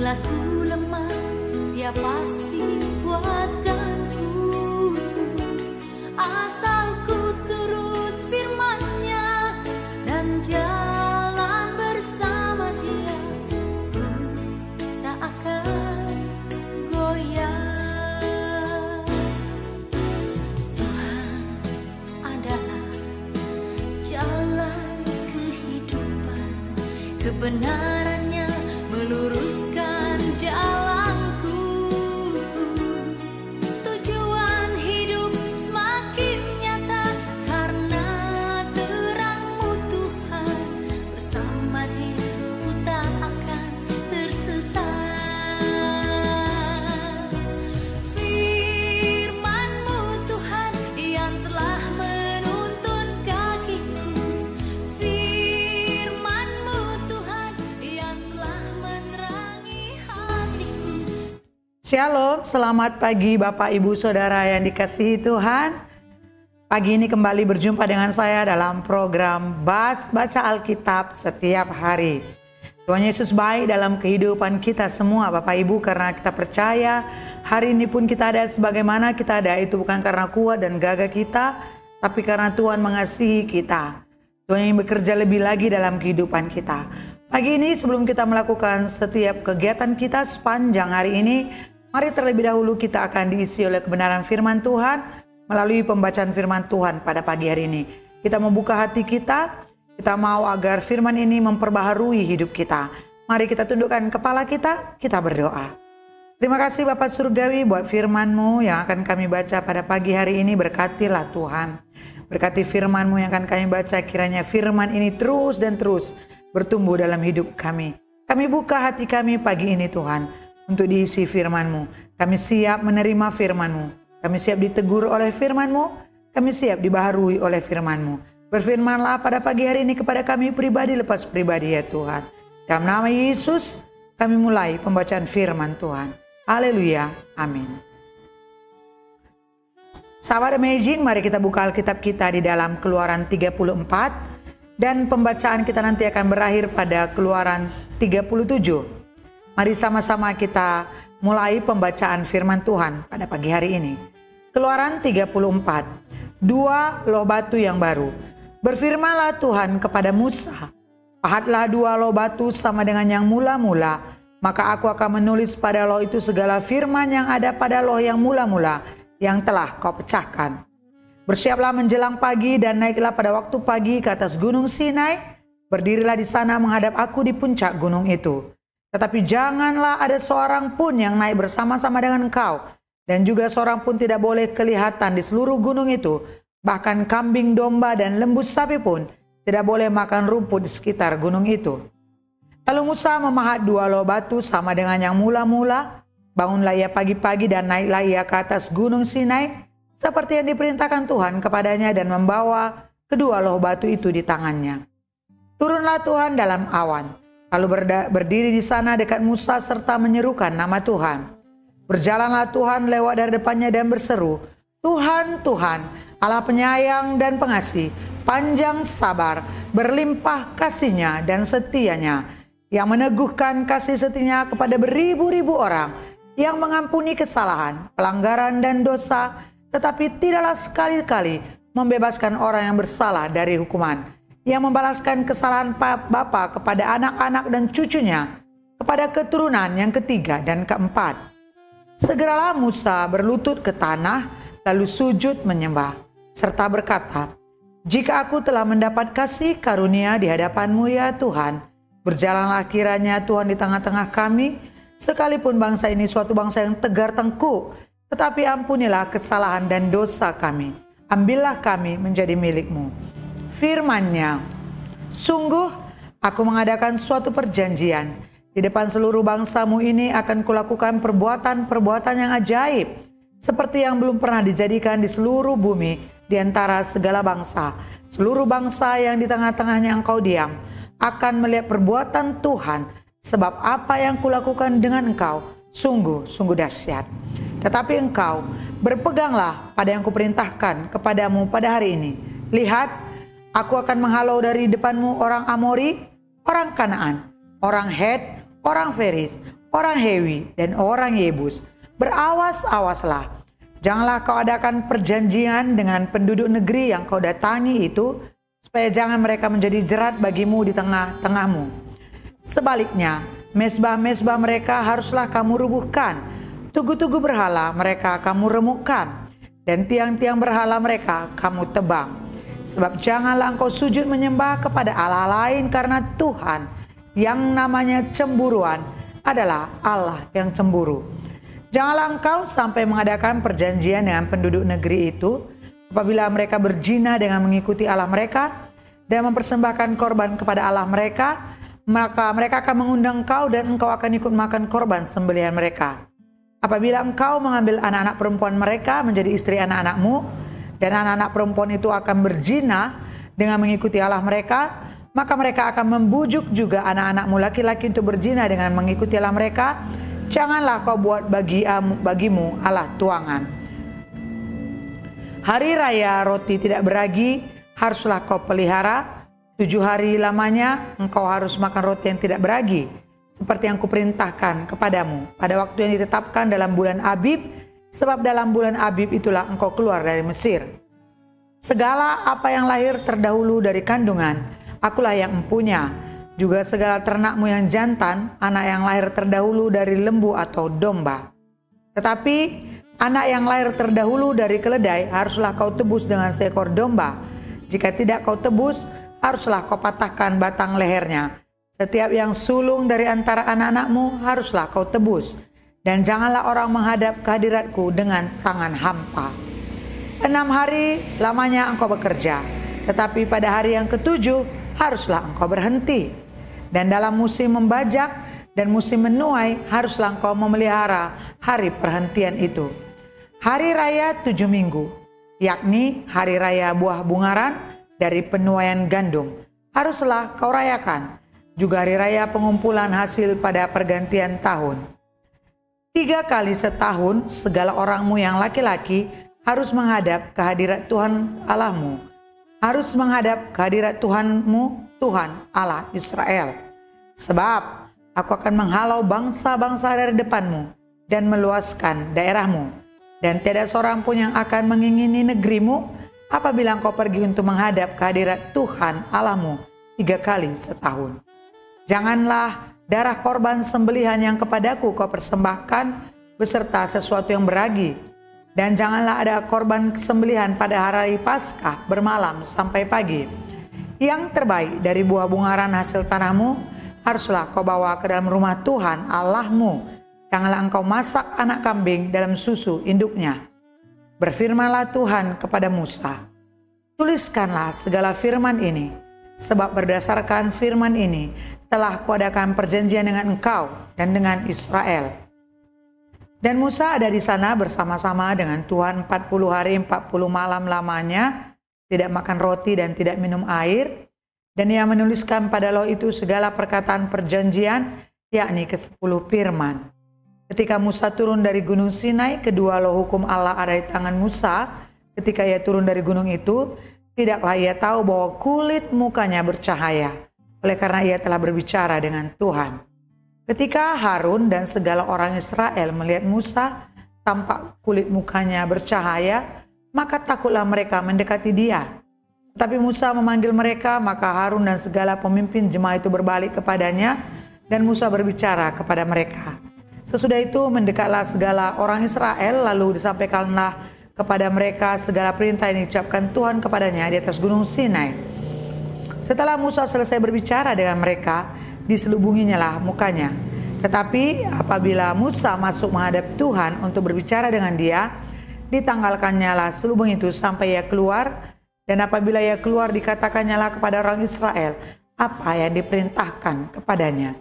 Bila ku lemah, Dia pasti kuatkanku. Asal ku turut firman-Nya dan jalan bersama Dia, ku tak akan goyah. Tuhan adalah jalan kehidupan, kebenaran-Nya meluruskan jalanku. Tujuan hidup semakin nyata karena terang-Mu Tuhan. Bersama Dia ku tak akan tersesat. Firman-Mu Tuhan yang telah menuntun kakiku. Firman-Mu Tuhan yang telah menerangi hatiku. Shalom, selamat pagi Bapak Ibu Saudara yang dikasihi Tuhan. Pagi ini kembali berjumpa dengan saya dalam program Baca Alkitab setiap hari. Tuhan Yesus baik dalam kehidupan kita semua Bapak Ibu, karena kita percaya hari ini pun kita ada sebagaimana kita ada itu bukan karena kuat dan gagah kita, tapi karena Tuhan mengasihi kita. Tuhan yang bekerja lebih lagi dalam kehidupan kita. Pagi ini sebelum kita melakukan setiap kegiatan kita sepanjang hari ini, mari terlebih dahulu kita akan diisi oleh kebenaran firman Tuhan melalui pembacaan firman Tuhan pada pagi hari ini. Kita membuka hati kita mau agar firman ini memperbaharui hidup kita. Mari kita tundukkan kepala kita berdoa. Terima kasih Bapak Surgawi buat firman-Mu yang akan kami baca pada pagi hari ini. Berkatilah Tuhan. Berkati firman-Mu yang akan kami baca, kiranya firman ini terus dan terus bertumbuh dalam hidup kami. Kami buka hati kami pagi ini Tuhan, untuk diisi firman-Mu. Kami siap menerima firman-Mu. Kami siap ditegur oleh firman-Mu. Kami siap dibaharui oleh firman-Mu. Berfirmanlah pada pagi hari ini kepada kami pribadi lepas pribadi ya Tuhan. Dalam nama Yesus kami mulai pembacaan firman Tuhan. Haleluya. Amin. Sahabat Amazing, mari kita buka Alkitab kita di dalam Keluaran 34. Dan pembacaan kita nanti akan berakhir pada Keluaran 37. Mari sama-sama kita mulai pembacaan firman Tuhan pada pagi hari ini. Keluaran 34. Dua loh batu yang baru. Berfirmanlah Tuhan kepada Musa, pahatlah dua loh batu sama dengan yang mula-mula, maka aku akan menulis pada loh itu segala firman yang ada pada loh yang mula-mula yang telah kau pecahkan. Bersiaplah menjelang pagi dan naiklah pada waktu pagi ke atas gunung Sinai. Berdirilah di sana menghadap aku di puncak gunung itu. Tetapi janganlah ada seorang pun yang naik bersama-sama dengan engkau. Dan juga seorang pun tidak boleh kelihatan di seluruh gunung itu. Bahkan kambing, domba, dan lembu sapi pun tidak boleh makan rumput di sekitar gunung itu. Lalu Musa memahat dua loh batu sama dengan yang mula-mula. Bangunlah ia pagi-pagi dan naiklah ia ke atas gunung Sinai, seperti yang diperintahkan Tuhan kepadanya, dan membawa kedua loh batu itu di tangannya. Turunlah Tuhan dalam awan, lalu berdiri di sana dekat Musa serta menyerukan nama Tuhan. Berjalanlah Tuhan lewat dari depannya dan berseru, Tuhan, Tuhan, Allah penyayang dan pengasih, panjang sabar, berlimpah kasih-Nya dan setia-Nya, yang meneguhkan kasih setia-Nya kepada beribu-ribu orang, yang mengampuni kesalahan, pelanggaran dan dosa, tetapi tidaklah sekali-kali membebaskan orang yang bersalah dari hukuman, yang membalaskan kesalahan bapa kepada anak-anak dan cucunya, kepada keturunan yang ketiga dan keempat. Segeralah Musa berlutut ke tanah, lalu sujud menyembah, serta berkata, jika aku telah mendapat kasih karunia di hadapan-Mu ya Tuhan, berjalanlah kiranya Tuhan di tengah-tengah kami, sekalipun bangsa ini suatu bangsa yang tegar tengkuk, tetapi ampunilah kesalahan dan dosa kami. Ambillah kami menjadi milik-Mu. Firman-Nya, sungguh aku mengadakan suatu perjanjian. Di depan seluruh bangsa-Mu ini akan kulakukan perbuatan-perbuatan yang ajaib, seperti yang belum pernah dijadikan di seluruh bumi di antara segala bangsa. Seluruh bangsa yang di tengah-tengahnya Engkau diam akan melihat perbuatan Tuhan, sebab apa yang kulakukan dengan Engkau sungguh-sungguh dahsyat. Tetapi engkau berpeganglah pada yang kuperintahkan kepadamu pada hari ini. Lihat, aku akan menghalau dari depanmu orang Amori, orang Kanaan, orang Het, orang Feris, orang Hewi, dan orang Yebus. Berawas-awaslah, janganlah kau adakan perjanjian dengan penduduk negeri yang kau datangi itu, supaya jangan mereka menjadi jerat bagimu di tengah-tengahmu. Sebaliknya, mezbah-mezbah mereka haruslah kamu rubuhkan, tugu-tugu berhala mereka kamu remukkan, dan tiang-tiang berhala mereka kamu tebang. Sebab janganlah engkau sujud menyembah kepada Allah lain, karena Tuhan yang namanya cemburuan adalah Allah yang cemburu. Janganlah engkau sampai mengadakan perjanjian dengan penduduk negeri itu, apabila mereka berzina dengan mengikuti Allah mereka dan mempersembahkan korban kepada Allah mereka, maka mereka akan mengundang engkau dan engkau akan ikut makan korban sembelihan mereka. Apabila engkau mengambil anak-anak perempuan mereka menjadi istri anak-anakmu, dan anak-anak perempuan itu akan berzina dengan mengikuti Allah mereka, maka mereka akan membujuk juga anak-anakmu laki-laki untuk berzina dengan mengikuti Allah mereka. Janganlah kau buat bagimu Allah tuangan. Hari raya roti tidak beragi haruslah kau pelihara. 7 hari lamanya engkau harus makan roti yang tidak beragi, seperti yang kuperintahkan kepadamu pada waktu yang ditetapkan dalam bulan Abib, sebab dalam bulan Abib itulah engkau keluar dari Mesir. Segala apa yang lahir terdahulu dari kandungan, akulah yang empunya. Juga segala ternakmu yang jantan, anak yang lahir terdahulu dari lembu atau domba. Tetapi anak yang lahir terdahulu dari keledai haruslah kau tebus dengan seekor domba. Jika tidak kau tebus, haruslah kau patahkan batang lehernya. Setiap yang sulung dari antara anak-anakmu haruslah kau tebus. Dan janganlah orang menghadap kehadiratku dengan tangan hampa. 6 hari lamanya engkau bekerja, tetapi pada hari yang ke-7 haruslah engkau berhenti. Dan dalam musim membajak dan musim menuai haruslah engkau memelihara hari perhentian itu. Hari raya 7 minggu, yakni hari raya buah bungaran dari penuaian gandum, haruslah kau rayakan. Juga hari raya pengumpulan hasil pada pergantian tahun. 3 kali setahun segala orangmu yang laki-laki harus menghadap kehadirat Tuhan Allahmu. Harus menghadap kehadirat Tuhanmu, Tuhan Allah Israel. Sebab aku akan menghalau bangsa-bangsa dari depanmu dan meluaskan daerahmu. Dan tiada seorang pun yang akan mengingini negerimu apabila engkau pergi untuk menghadap kehadirat Tuhan Allahmu 3 kali setahun. Janganlah darah korban sembelihan yang kepadaku kau persembahkan beserta sesuatu yang beragi. Dan janganlah ada korban sembelihan pada hari Paskah bermalam sampai pagi. Yang terbaik dari buah bungaran hasil tanahmu haruslah kau bawa ke dalam rumah Tuhan Allahmu. Janganlah engkau masak anak kambing dalam susu induknya. Berfirmanlah Tuhan kepada Musa, tuliskanlah segala firman ini, sebab berdasarkan firman ini telah kuadakan perjanjian dengan engkau dan dengan Israel. Dan Musa ada di sana bersama-sama dengan Tuhan 40 hari 40 malam lamanya, tidak makan roti dan tidak minum air. Dan ia menuliskan pada loh itu segala perkataan perjanjian, yakni ke-10 firman. Ketika Musa turun dari gunung Sinai, kedua loh hukum Allah ada di tangan Musa. Ketika ia turun dari gunung itu, tidaklah ia tahu bahwa kulit mukanya bercahaya, oleh karena ia telah berbicara dengan Tuhan. Ketika Harun dan segala orang Israel melihat Musa, tampak kulit mukanya bercahaya, maka takutlah mereka mendekati dia. Tapi Musa memanggil mereka, maka Harun dan segala pemimpin jemaah itu berbalik kepadanya, dan Musa berbicara kepada mereka. Sesudah itu mendekatlah segala orang Israel, lalu disampaikanlah kepada mereka segala perintah yang diucapkan Tuhan kepadanya di atas gunung Sinai. Setelah Musa selesai berbicara dengan mereka, diselubunginya lah mukanya. Tetapi apabila Musa masuk menghadap Tuhan untuk berbicara dengan dia, ditanggalkannya lah selubung itu sampai ia keluar. Dan apabila ia keluar, dikatakannya lah kepada orang Israel apa yang diperintahkan kepadanya.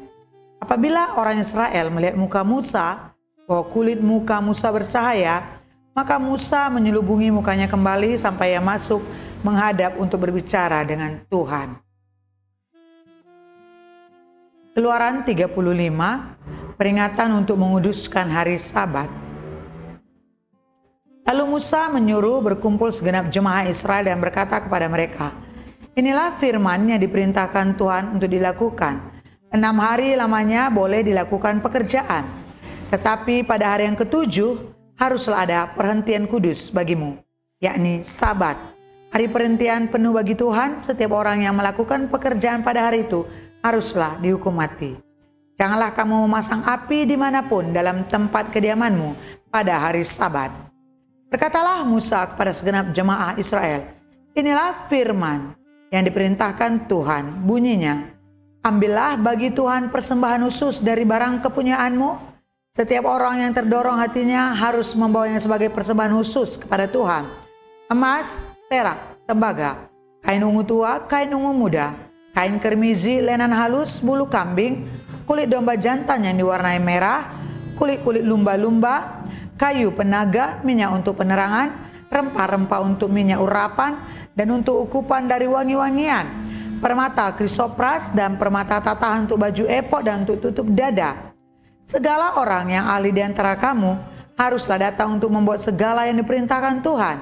Apabila orang Israel melihat muka Musa, bahwa kulit muka Musa bercahaya, maka Musa menyelubungi mukanya kembali sampai ia masuk menghadap untuk berbicara dengan Tuhan. Keluaran 35, peringatan untuk menguduskan hari Sabat. Lalu Musa menyuruh berkumpul segenap jemaah Israel dan berkata kepada mereka, inilah firman yang diperintahkan Tuhan untuk dilakukan. 6 hari lamanya boleh dilakukan pekerjaan. Tetapi pada hari yang ketujuh haruslah ada perhentian kudus bagimu, yakni Sabat. Hari perhentian penuh bagi Tuhan. Setiap orang yang melakukan pekerjaan pada hari itu haruslah dihukum mati. Janganlah kamu memasang api dimanapun dalam tempat kediamanmu pada hari Sabat. Berkatalah Musa kepada segenap jemaah Israel, inilah firman yang diperintahkan Tuhan, bunyinya, ambillah bagi Tuhan persembahan khusus dari barang kepunyaanmu. Setiap orang yang terdorong hatinya harus membawanya sebagai persembahan khusus kepada Tuhan. Emas, perak, tembaga, kain ungu tua, kain ungu muda, kain kermizi, lenan halus, bulu kambing, kulit domba jantan yang diwarnai merah, kulit-kulit lumba-lumba, kayu penaga, minyak untuk penerangan, rempah-rempah untuk minyak urapan, dan untuk ukupan dari wangi-wangian, permata krisopras dan permata tatahan untuk baju epok dan untuk tutup dada. Segala orang yang ahli di antara kamu haruslah datang untuk membuat segala yang diperintahkan Tuhan,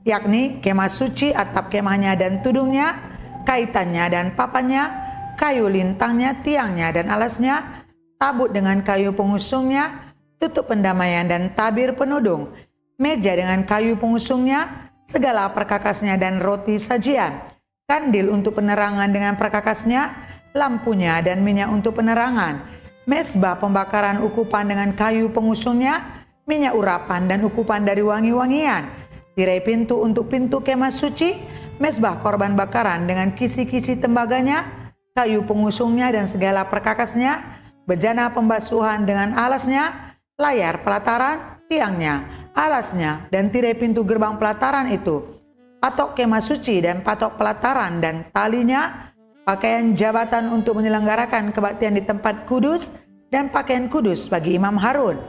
yakni kemah suci, atap kemahnya dan tudungnya, kaitannya dan papannya, kayu lintangnya, tiangnya dan alasnya, tabut dengan kayu pengusungnya, tutup pendamaian dan tabir penudung, meja dengan kayu pengusungnya, segala perkakasnya dan roti sajian, kandil untuk penerangan dengan perkakasnya, lampunya dan minyak untuk penerangan, mezbah pembakaran ukupan dengan kayu pengusungnya, minyak urapan dan ukupan dari wangi-wangian, tirai pintu untuk pintu kemah suci, mezbah korban bakaran dengan kisi-kisi tembaganya, kayu pengusungnya dan segala perkakasnya, bejana pembasuhan dengan alasnya, layar pelataran, tiangnya, alasnya, dan tirai pintu gerbang pelataran itu, patok kemah suci dan patok pelataran dan talinya, pakaian jabatan untuk menyelenggarakan kebaktian di tempat kudus, dan pakaian kudus bagi Imam Harun,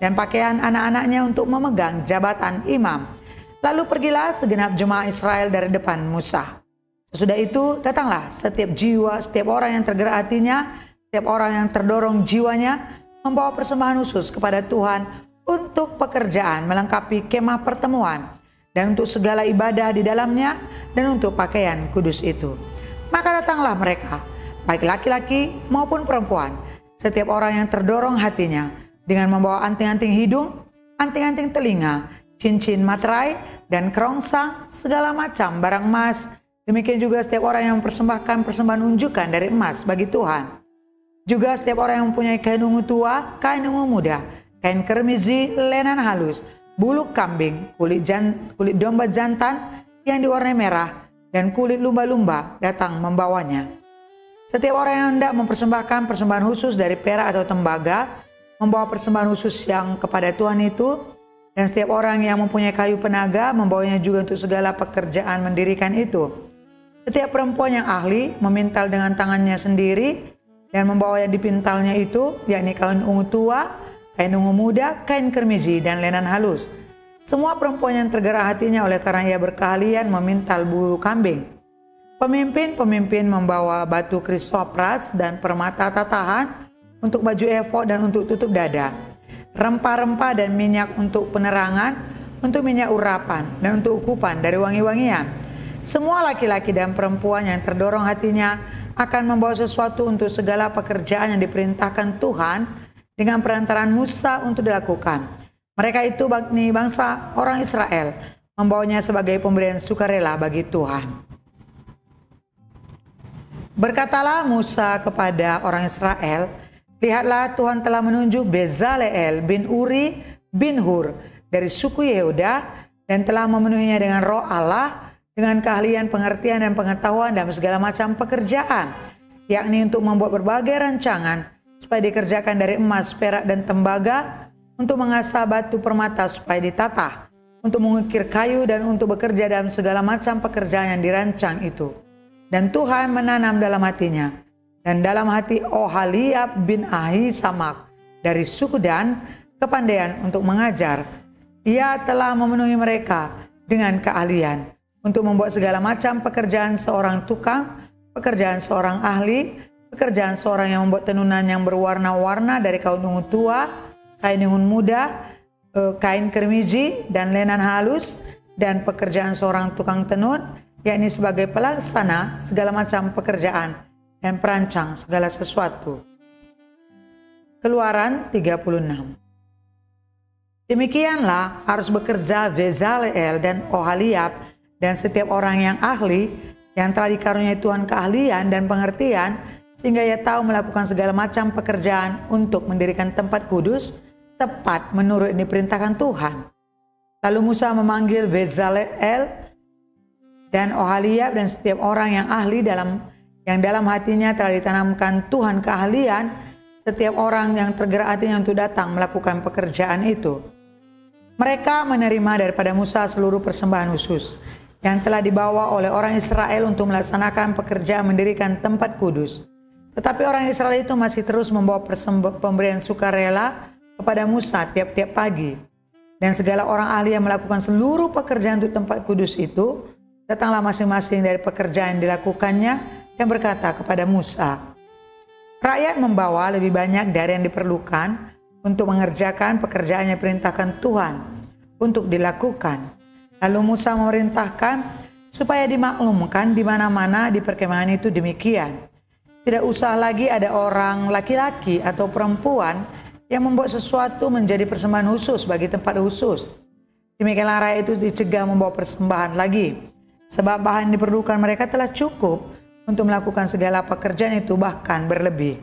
dan pakaian anak-anaknya untuk memegang jabatan imam. Lalu pergilah segenap jemaah Israel dari depan Musa. Sesudah itu datanglah setiap jiwa, setiap orang yang tergerak hatinya, setiap orang yang terdorong jiwanya, membawa persembahan khusus kepada Tuhan untuk pekerjaan melengkapi kemah pertemuan, dan untuk segala ibadah di dalamnya, dan untuk pakaian kudus itu. Maka datanglah mereka, baik laki-laki maupun perempuan, setiap orang yang terdorong hatinya, dengan membawa anting-anting hidung, anting-anting telinga, cincin materai, dan kerongsang, segala macam barang emas. Demikian juga setiap orang yang mempersembahkan persembahan unjukan dari emas bagi Tuhan. Juga setiap orang yang mempunyai kain ungu tua, kain ungu muda, kain kermizi, lenan halus, bulu kambing, kulit domba jantan yang diwarnai merah, dan kulit lumba-lumba datang membawanya. Setiap orang yang hendak mempersembahkan persembahan khusus dari perak atau tembaga, membawa persembahan khusus yang kepada Tuhan itu, dan setiap orang yang mempunyai kayu penaga, membawanya juga untuk segala pekerjaan mendirikan itu. Setiap perempuan yang ahli memintal dengan tangannya sendiri, dan membawa yang dipintalnya itu, yakni kain ungu tua, kain ungu muda, kain kermizi, dan lenan halus. Semua perempuan yang tergerak hatinya oleh karena ia berkeahlian memintal bulu kambing. Pemimpin-pemimpin membawa batu krisopras dan permata tatahan untuk baju efod dan untuk tutup dada, rempah-rempah dan minyak untuk penerangan, untuk minyak urapan, dan untuk ukupan dari wangi-wangian. Semua laki-laki dan perempuan yang terdorong hatinya akan membawa sesuatu untuk segala pekerjaan yang diperintahkan Tuhan dengan perantaraan Musa untuk dilakukan. Mereka itu bangsa orang Israel, membawanya sebagai pemberian sukarela bagi Tuhan. Berkatalah Musa kepada orang Israel, lihatlah Tuhan telah menunjuk Bezaleel bin Uri bin Hur dari suku Yehuda, dan telah memenuhinya dengan roh Allah, dengan keahlian, pengertian, dan pengetahuan dalam segala macam pekerjaan, yakni untuk membuat berbagai rancangan, supaya dikerjakan dari emas, perak, dan tembaga, untuk mengasah batu permata supaya ditata, untuk mengukir kayu, dan untuk bekerja dalam segala macam pekerjaan yang dirancang itu. Dan Tuhan menanam dalam hatinya, dan dalam hati Ohaliab bin Ahisamak dari suku Dan, kepandaian untuk mengajar. Ia telah memenuhi mereka dengan keahlian, untuk membuat segala macam pekerjaan seorang tukang, pekerjaan seorang ahli, pekerjaan seorang yang membuat tenunan yang berwarna-warna dari kain ungu tua, kain ungu muda, kain kermizi, dan lenan halus, dan pekerjaan seorang tukang tenun, yakni sebagai pelaksana segala macam pekerjaan dan perancang segala sesuatu. Keluaran 36. Demikianlah harus bekerja Bezaleel dan Oholiab dan setiap orang yang ahli yang telah dikaruniai Tuhan keahlian dan pengertian sehingga ia tahu melakukan segala macam pekerjaan untuk mendirikan tempat kudus tepat menurut yang diperintahkan Tuhan. Lalu Musa memanggil Bezaleel dan Oholiab dan setiap orang yang ahli yang dalam hatinya telah ditanamkan Tuhan keahlian, setiap orang yang tergerak hatinya untuk datang melakukan pekerjaan itu. Mereka menerima daripada Musa seluruh persembahan khusus yang telah dibawa oleh orang Israel untuk melaksanakan pekerjaan mendirikan tempat kudus. Tetapi orang Israel itu masih terus membawa pemberian sukarela kepada Musa tiap-tiap pagi. Dan segala orang ahli yang melakukan seluruh pekerjaan untuk tempat kudus itu, datanglah masing-masing dari pekerjaan yang dilakukannya dan berkata kepada Musa, rakyat membawa lebih banyak dari yang diperlukan untuk mengerjakan pekerjaan yang diperintahkan Tuhan untuk dilakukan. Lalu Musa memerintahkan supaya dimaklumkan di mana-mana di perkemahan itu demikian. Tidak usah lagi ada orang laki-laki atau perempuan yang membuat sesuatu menjadi persembahan khusus bagi tempat khusus. Demikianlah rakyat itu dicegah membawa persembahan lagi, sebab bahan yang diperlukan mereka telah cukup untuk melakukan segala pekerjaan itu, bahkan berlebih.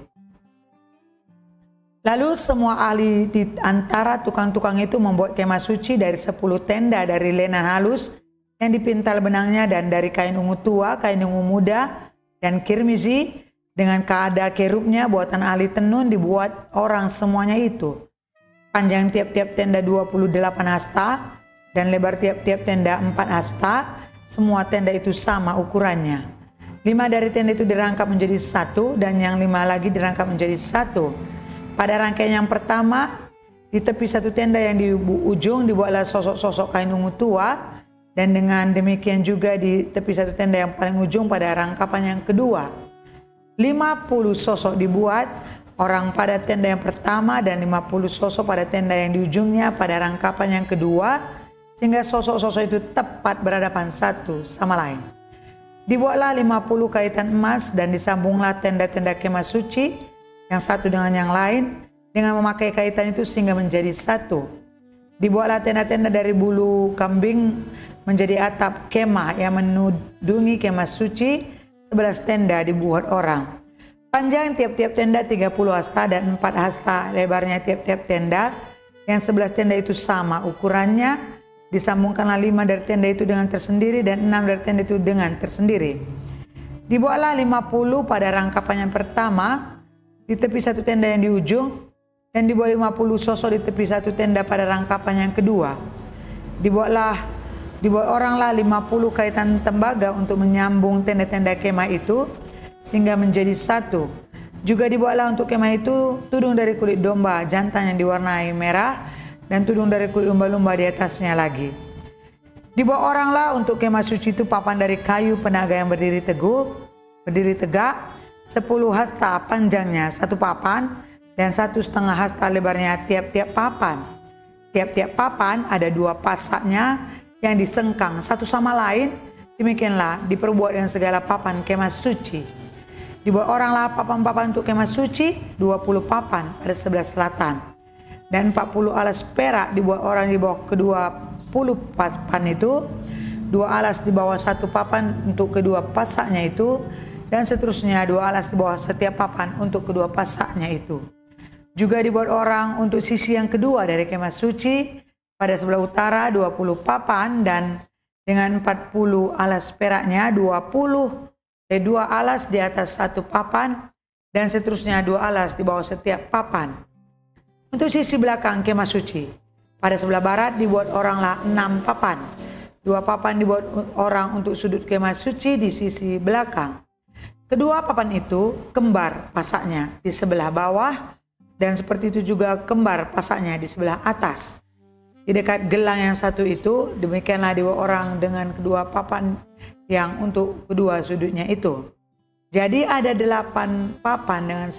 Lalu semua ahli di antara tukang-tukang itu membuat kemah suci dari 10 tenda dari lenan halus yang dipintal benangnya dan dari kain ungu tua, kain ungu muda, dan kirmizi dengan keada kerubnya buatan ahli tenun dibuat orang semuanya itu. Panjang tiap-tiap tenda 28 hasta dan lebar tiap-tiap tenda 4 hasta, semua tenda itu sama ukurannya. 5 dari tenda itu dirangkap menjadi satu dan yang 5 lagi dirangkap menjadi satu. Pada rangkaian yang pertama, di tepi satu tenda yang di ujung dibuatlah sosok-sosok kain ungu tua, dan dengan demikian juga di tepi satu tenda yang paling ujung pada rangkapan yang kedua. 50 sosok dibuat orang pada tenda yang pertama dan 50 sosok pada tenda yang di ujungnya pada rangkapan yang kedua, sehingga sosok-sosok itu tepat berhadapan satu sama lain. Dibuatlah 50 kaitan emas dan disambunglah tenda-tenda kemah suci yang satu dengan yang lain dengan memakai kaitan itu sehingga menjadi satu. Dibuatlah tenda-tenda dari bulu kambing menjadi atap kemah yang menudungi kemah suci. 11 tenda dibuat orang. Panjang tiap-tiap tenda 30 hasta dan 4 hasta lebarnya tiap-tiap tenda. Yang 11 tenda itu sama ukurannya. Disambungkanlah 5 dari tenda itu dengan tersendiri dan 6 dari tenda itu dengan tersendiri. Dibuatlah 50 pada rangkapan yang pertama di tepi satu tenda yang di ujung, dan dibuat 50 sosok di tepi satu tenda pada rangkapan yang kedua. Dibuat oranglah 50 kaitan tembaga untuk menyambung tenda-tenda kemah itu sehingga menjadi satu. Juga dibuatlah untuk kemah itu tudung dari kulit domba jantan yang diwarnai merah dan tudung dari kulit lumba-lumba di atasnya lagi. Dibuat oranglah untuk kemah suci itu papan dari kayu penaga yang berdiri tegak, 10 hasta panjangnya satu papan dan 1,5 hasta lebarnya tiap-tiap papan. Tiap-tiap papan ada 2 pasaknya yang disengkang satu sama lain. Demikianlah diperbuat dengan segala papan kemah suci. Dibuat oranglah papan-papan untuk kemah suci, 20 papan pada sebelah selatan. Dan 40 alas perak dibuat orang di bawah kedua 10 papan itu, 2 alas di bawah satu papan untuk kedua pasaknya itu, dan seterusnya 2 alas di bawah setiap papan untuk kedua pasaknya itu. Juga dibuat orang untuk sisi yang kedua dari kemah suci pada sebelah utara 20 papan dan dengan 40 alas peraknya 2 alas di atas satu papan dan seterusnya 2 alas di bawah setiap papan. Untuk sisi belakang kemah suci pada sebelah barat dibuat oranglah 6 papan. 2 papan dibuat orang untuk sudut kemah suci di sisi belakang. Kedua papan itu kembar pasaknya di sebelah bawah dan seperti itu juga kembar pasaknya di sebelah atas. Di dekat gelang yang satu itu demikianlah dibuat orang dengan kedua papan yang untuk kedua sudutnya itu. Jadi ada 8 papan dengan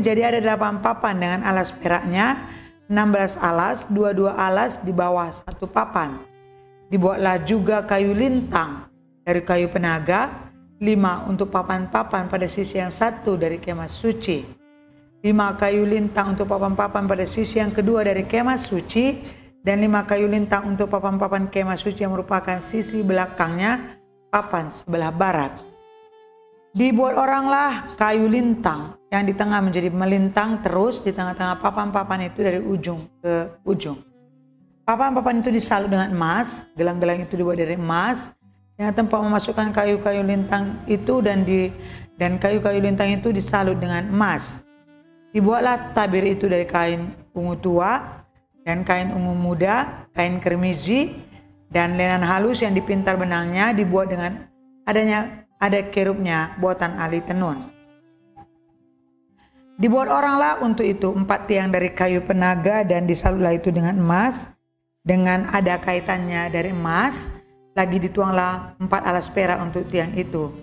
jadi ada 8 papan dengan alas peraknya, 16 alas, 22 alas di bawah satu papan. Dibuatlah juga kayu lintang dari kayu penaga, 5 untuk papan-papan pada sisi yang satu dari kemah suci. 5 kayu lintang untuk papan-papan pada sisi yang kedua dari kemah suci, dan 5 kayu lintang untuk papan-papan kemah suci yang merupakan sisi belakangnya papan sebelah barat. Dibuat oranglah kayu lintang yang di tengah menjadi melintang terus di tengah-tengah papan-papan itu dari ujung ke ujung. Papan-papan itu disalut dengan emas, gelang-gelang itu dibuat dari emas, yang tempat memasukkan kayu-kayu lintang itu dan kayu-kayu lintang itu disalut dengan emas. Dibuatlah tabir itu dari kain ungu tua dan kain ungu muda, kain kermizi, dan lenan halus yang dipintar benangnya, dibuat dengan ada kerubnya buatan ahli tenun. Dibuat oranglah untuk itu 4 tiang dari kayu penaga dan disalutlah itu dengan emas, dengan ada kaitannya dari emas, lagi dituanglah 4 alas perak untuk tiang itu.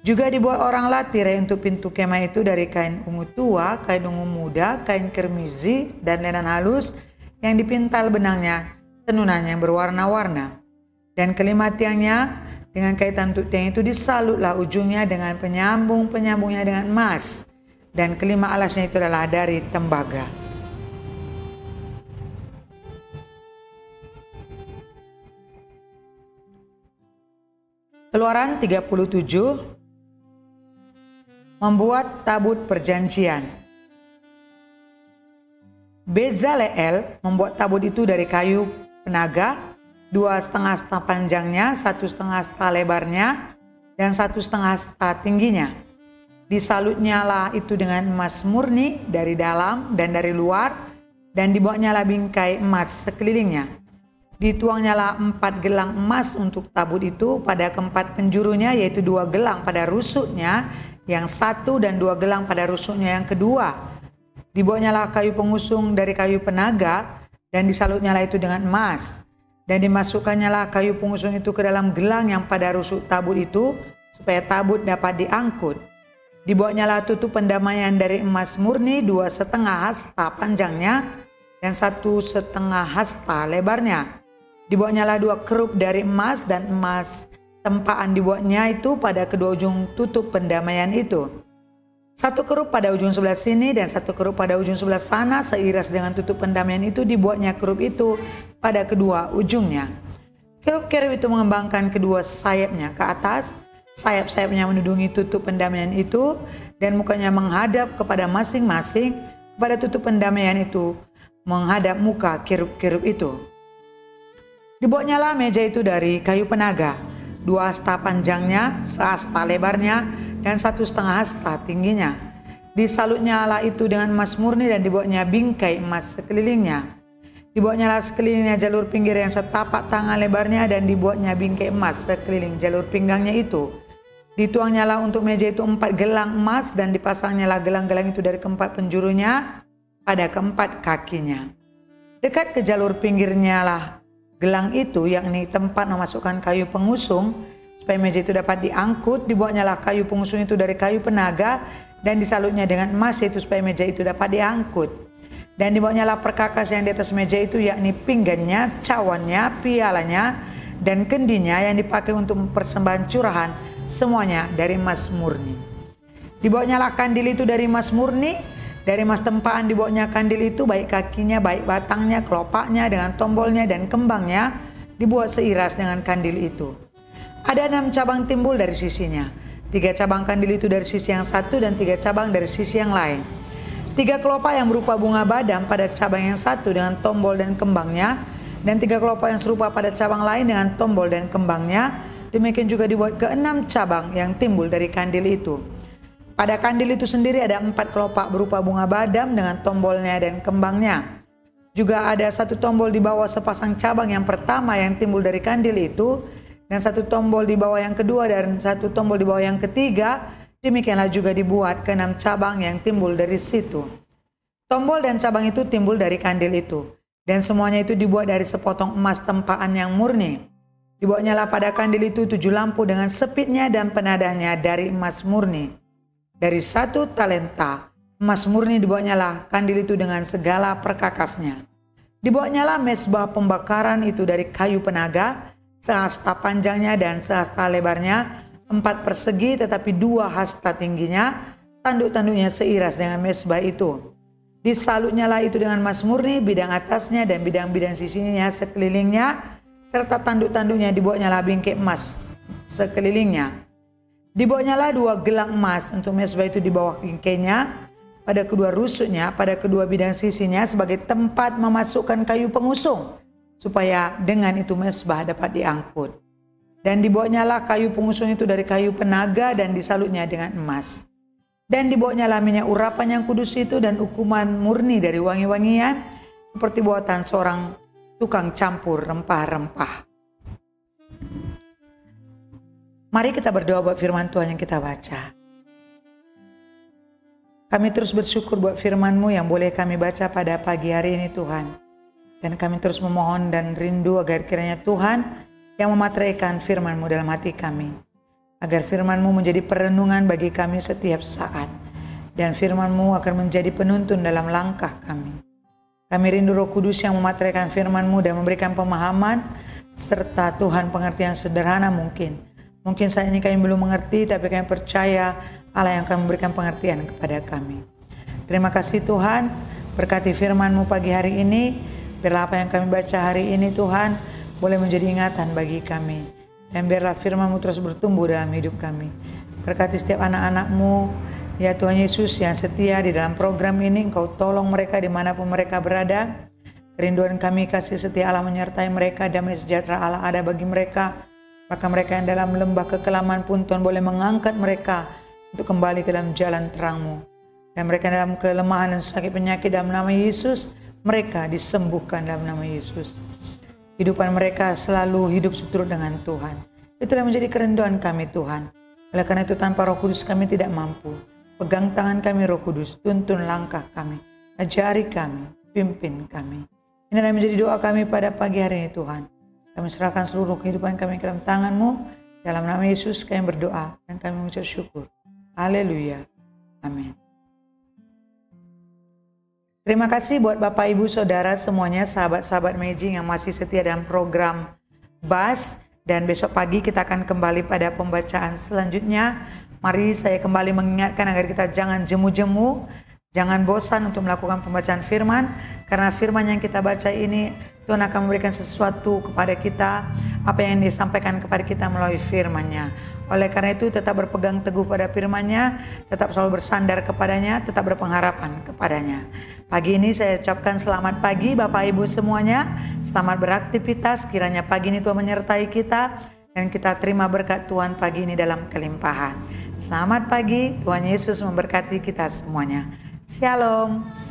Juga dibuat oranglah tirai untuk pintu kemah itu dari kain ungu tua, kain ungu muda, kain kermizi, dan lenan halus yang dipintal benangnya, tenunannya yang berwarna-warna. Dan kelima tiangnya dengan kaitan untuk tiang itu disalutlah ujungnya dengan penyambung-penyambungnya dengan emas. Dan kelima alasnya itu adalah dari tembaga. Keluaran 37, membuat tabut perjanjian. Bezaleel membuat tabut itu dari kayu penaga, 2,5 sta panjangnya, 1,5 sta lebarnya, dan 1,5 sta tingginya. Disalutnya lah itu dengan emas murni dari dalam dan dari luar, dan dibuatnya lah bingkai emas sekelilingnya. Dituangnya lah 4 gelang emas untuk tabut itu pada keempat penjurunya, yaitu 2 gelang pada rusuknya yang satu dan 2 gelang pada rusuknya yang kedua. Dibuatnya lah kayu pengusung dari kayu penaga dan disalutnya lah itu dengan emas. Dan dimasukkannya lah kayu pengusung itu ke dalam gelang yang pada rusuk tabut itu supaya tabut dapat diangkut. Dibuatnya lah tutup pendamaian dari emas murni 2,5 hasta panjangnya dan 1,5 hasta lebarnya. Dibuatnya lah 2 kerup dari emas dan emas tempaan dibuatnya itu pada kedua ujung tutup pendamaian itu. 1 kerup pada ujung sebelah sini dan 1 kerup pada ujung sebelah sana, seiras dengan tutup pendamaian itu dibuatnya kerup itu pada kedua ujungnya. Kerup-kerup itu mengembangkan kedua sayapnya ke atas, sayap-sayapnya menudungi tutup pendamaian itu, dan mukanya menghadap kepada masing-masing kepada tutup pendamaian itu, menghadap muka kerup-kerup itu. Dibuatnya lah meja itu dari kayu penaga, 2 hasta panjangnya, 1 hasta lebarnya, dan 1,5 hasta tingginya. Disalutnya lah itu dengan emas murni dan dibuatnya bingkai emas sekelilingnya. Dibuatnya lah sekelilingnya jalur pinggir yang setapak tangan lebarnya dan dibuatnya bingkai emas sekeliling jalur pinggangnya itu. Dituangnya lah untuk meja itu 4 gelang emas dan dipasangnya lah gelang-gelang itu dari keempat penjurunya pada keempat kakinya. Dekat ke jalur pinggirnya lah gelang itu, yakni tempat memasukkan kayu pengusung, supaya meja itu dapat diangkut. Dibuatnya lah kayu pengusung itu dari kayu penaga dan disalutnya dengan emas itu supaya meja itu dapat diangkut. Dan dibuatnya lah perkakas yang di atas meja itu, yakni pinggannya, cawannya, pialanya, dan kendinya yang dipakai untuk persembahan curahan, semuanya dari emas murni. Dibuatnya lah kandil itu dari emas murni. Dari emas tempaan dibuatnya kandil itu, baik kakinya, baik batangnya, kelopaknya, dengan tombolnya dan kembangnya, dibuat seiras dengan kandil itu. Ada 6 cabang timbul dari sisinya. 3 cabang kandil itu dari sisi yang satu dan 3 cabang dari sisi yang lain. 3 kelopak yang berupa bunga badam pada cabang yang satu dengan tombol dan kembangnya, dan 3 kelopak yang serupa pada cabang lain dengan tombol dan kembangnya. Demikian juga dibuat ke-6 cabang yang timbul dari kandil itu. Pada kandil itu sendiri ada 4 kelopak berupa bunga badam dengan tombolnya dan kembangnya. Juga ada 1 tombol di bawah sepasang cabang yang pertama yang timbul dari kandil itu, dan 1 tombol di bawah yang kedua dan 1 tombol di bawah yang ketiga. Demikianlah juga dibuat ke-6 cabang yang timbul dari situ. Tombol dan cabang itu timbul dari kandil itu, dan semuanya itu dibuat dari sepotong emas tempaan yang murni. Dibuatnya lah pada kandil itu 7 lampu dengan sepitnya dan penadahnya dari emas murni. Dari 1 talenta emas murni dibuatnya lah kandil itu dengan segala perkakasnya. Dibuatnya lah mezbah pembakaran itu dari kayu penaga, 1 hasta panjangnya dan 1 hasta lebarnya, 4 persegi tetapi 2 hasta tingginya, tanduk-tanduknya seiras dengan mesbah itu. Disalutnya lah itu dengan emas murni, bidang atasnya dan bidang-bidang sisinya sekelilingnya, serta tanduk-tanduknya dibawanya lah bingkai emas sekelilingnya. Dibawanya lah 2 gelang emas untuk mesbah itu di bawah bingkainya, pada kedua rusuknya, pada kedua bidang sisinya sebagai tempat memasukkan kayu pengusung, supaya dengan itu mesbah dapat diangkut. Dan dibawanya lah kayu pengusung itu dari kayu penaga dan disalutnya dengan emas. Dan dibawanya lah minyak urapan yang kudus itu dan ukuman murni dari wangi-wangian, seperti buatan seorang tukang campur rempah-rempah. Mari kita berdoa buat firman Tuhan yang kita baca. Kami terus bersyukur buat firman-Mu yang boleh kami baca pada pagi hari ini Tuhan. Dan kami terus memohon dan rindu agar kiranya Tuhan yang memateraikan firman-Mu dalam hati kami. Agar firman-Mu menjadi perenungan bagi kami setiap saat. Dan firman-Mu akan menjadi penuntun dalam langkah kami. Kami rindu Roh Kudus yang memateraikan firman-Mu dan memberikan pemahaman, serta Tuhan pengertian sederhana mungkin. Mungkin saat ini kami belum mengerti, tapi kami percaya Allah yang akan memberikan pengertian kepada kami. Terima kasih Tuhan, berkati firman-Mu pagi hari ini. Biarlah apa yang kami baca hari ini Tuhan, boleh menjadi ingatan bagi kami. Dan biarlah firman-Mu terus bertumbuh dalam hidup kami. Berkati setiap anak-anak-Mu, ya Tuhan Yesus yang setia di dalam program ini. Engkau tolong mereka dimanapun mereka berada. Kerinduan kami, kasih setia Allah menyertai mereka, damai sejahtera Allah ada bagi mereka. Maka mereka yang dalam lembah kekelaman pun Tuhan boleh mengangkat mereka untuk kembali ke dalam jalan terang-Mu. Dan mereka dalam kelemahan dan sakit penyakit dalam nama Yesus, mereka disembuhkan dalam nama Yesus. Kehidupan mereka selalu hidup seturut dengan Tuhan. Itulah menjadi kerinduan kami Tuhan. Oleh karena itu tanpa Roh Kudus kami tidak mampu. Pegang tangan kami Roh Kudus, tuntun langkah kami, ajari kami, pimpin kami. Inilah menjadi doa kami pada pagi hari ini Tuhan. Kami serahkan seluruh kehidupan kami ke dalam tangan-Mu. Dalam nama Yesus kami berdoa dan kami mengucap syukur. Haleluya. Amin. Terima kasih buat Bapak Ibu Saudara semuanya, sahabat-sahabat Maging yang masih setia dalam program BAS. Dan besok pagi kita akan kembali pada pembacaan selanjutnya. Mari saya kembali mengingatkan agar kita jangan jemu-jemu, jangan bosan untuk melakukan pembacaan firman. Karena firman yang kita baca ini Tuhan akan memberikan sesuatu kepada kita, apa yang disampaikan kepada kita melalui firman-Nya. Oleh karena itu tetap berpegang teguh pada firman-Nya, tetap selalu bersandar kepadanya, tetap berpengharapan kepadanya. Pagi ini saya ucapkan selamat pagi Bapak Ibu semuanya, selamat beraktivitas, kiranya pagi ini Tuhan menyertai kita, dan kita terima berkat Tuhan pagi ini dalam kelimpahan. Selamat pagi, Tuhan Yesus memberkati kita semuanya. Shalom.